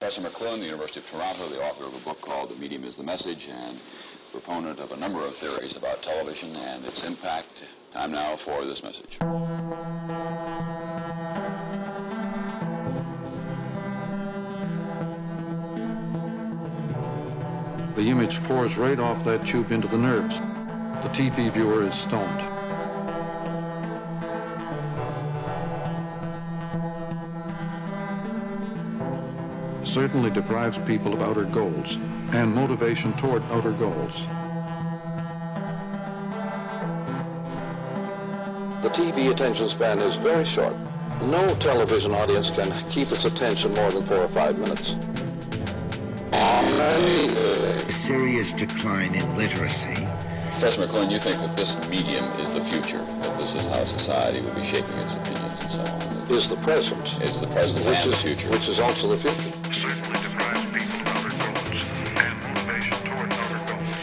Professor McLuhan, the University of Toronto, the author of a book called The Medium is the Message, and proponent of a number of theories about television and its impact. Time now for this message. The image pours right off that tube into the nerves. The TV viewer is stoned. Certainly deprives people of outer goals and motivation toward outer goals. The TV attention span is very short. No television audience can keep its attention more than 4 or 5 minutes. A serious decline in literacy. Professor McLuhan, you think that this medium is the future, that this is how society will be shaping its opinions and so on? Is the present. Is the present and the future. Which is also the future. Certainly deprives people of outer goals and motivation toward outer goals.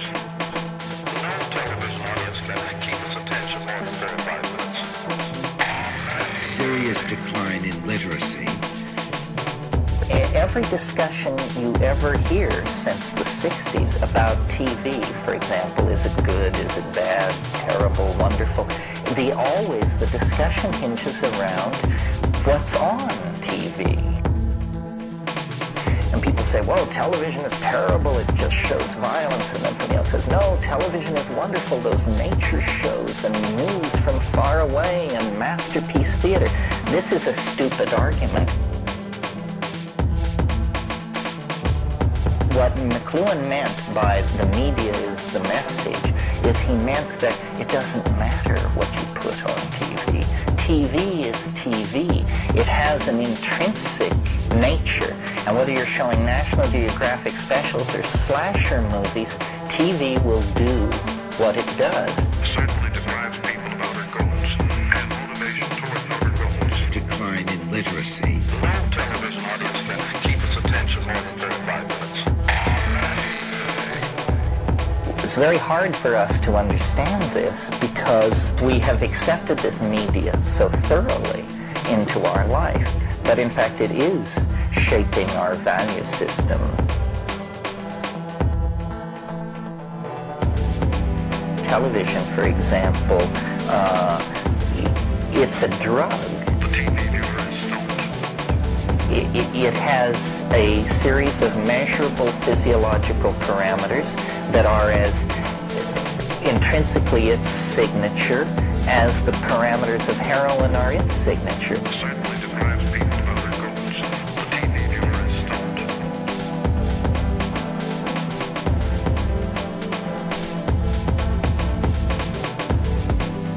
No television audience can keep its attention more than 4 or 5 minutes. Serious decline in literacy. Every discussion you ever hear since the 60s about TV, for example, is it good, is it bad, terrible, wonderful, the discussion hinges around what's on TV. And people say, well, television is terrible, it just shows violence, and then somebody else says, no, television is wonderful, those nature shows and news from far away and masterpiece theater. This is a stupid argument. What McLuhan meant by the media is the message is he meant that it doesn't matter what you put on TV. TV is TV. It has an intrinsic nature. And whether you're showing National Geographic specials or slasher movies, TV will do what it does. Certainly deprives people of outer goals and motivation toward outer goals. Decline in literacy. No television audience can keep its attention more than 4 or 5 minutes. It's very hard for us to understand this because we have accepted this media so thoroughly into our life that in fact it is shaping our value system. Television, for example, it's a drug. The TV viewer is stoned. It has a series of measurable physiological parameters that are as intrinsically its signature as the parameters of heroin are its signature. Certainly deprives people of outer goals. The TV viewer is stoned.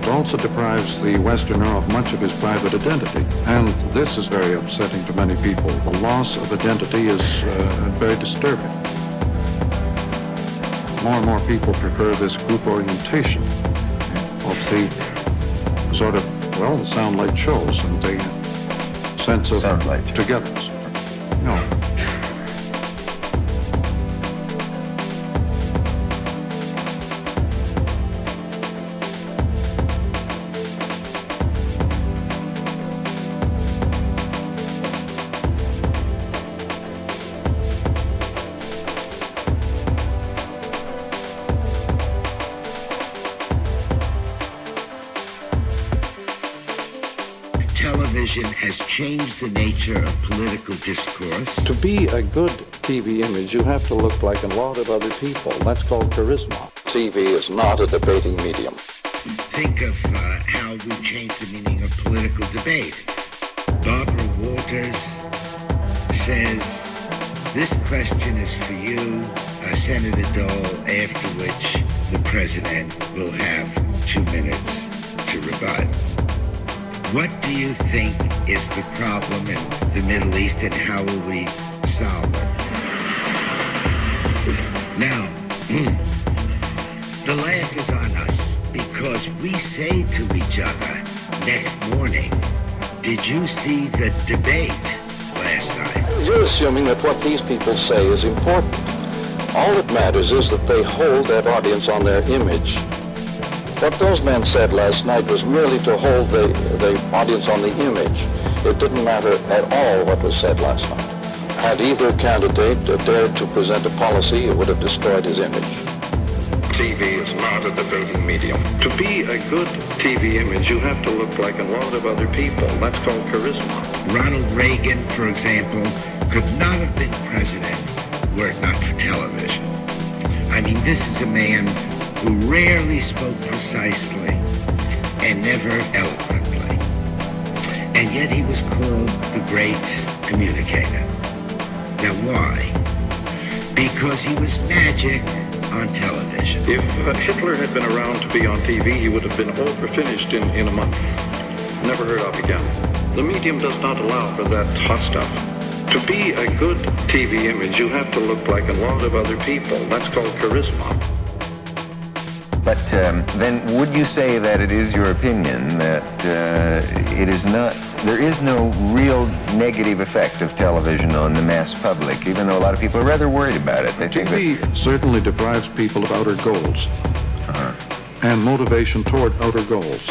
It also deprives the Westerner of much of his private identity. And this is very upsetting to many people. The loss of identity is very disturbing. More and more people prefer this group orientation of the sort of, well, the soundlight shows and the sense of togetherness. No. Television has changed the nature of political discourse. To be a good TV image, you have to look like a lot of other people. That's called charisma. TV is not a debating medium. Think of how we changed the meaning of political debate. Barbara Walters says, this question is for you, Senator Dole, after which the president will have 2 minutes to rebut. What do you think is the problem in the Middle East and how will we solve it? Now, the laugh is on us because we say to each other next morning, did you see the debate last night? You're assuming that what these people say is important. All that matters is that they hold that audience on their image. What those men said last night was merely to hold the audience on the image. It didn't matter at all what was said last night. Had either candidate dared to present a policy, it would have destroyed his image. TV is not a debating medium. To be a good TV image, you have to look like a lot of other people. That's called charisma. Ronald Reagan, for example, could not have been president were it not for television. I mean, this is a man who rarely spoke precisely and never eloquently. And yet he was called the great communicator. Now why? Because he was magic on television. If Hitler had been around to be on TV, he would have been over-finished in a month. Never heard of again. The medium does not allow for that hot stuff. To be a good TV image, you have to look like a lot of other people. That's called charisma. But then would you say that it is your opinion that there is no real negative effect of television on the mass public, even though a lot of people are rather worried about it? TV certainly deprives people of outer goals and motivation toward outer goals.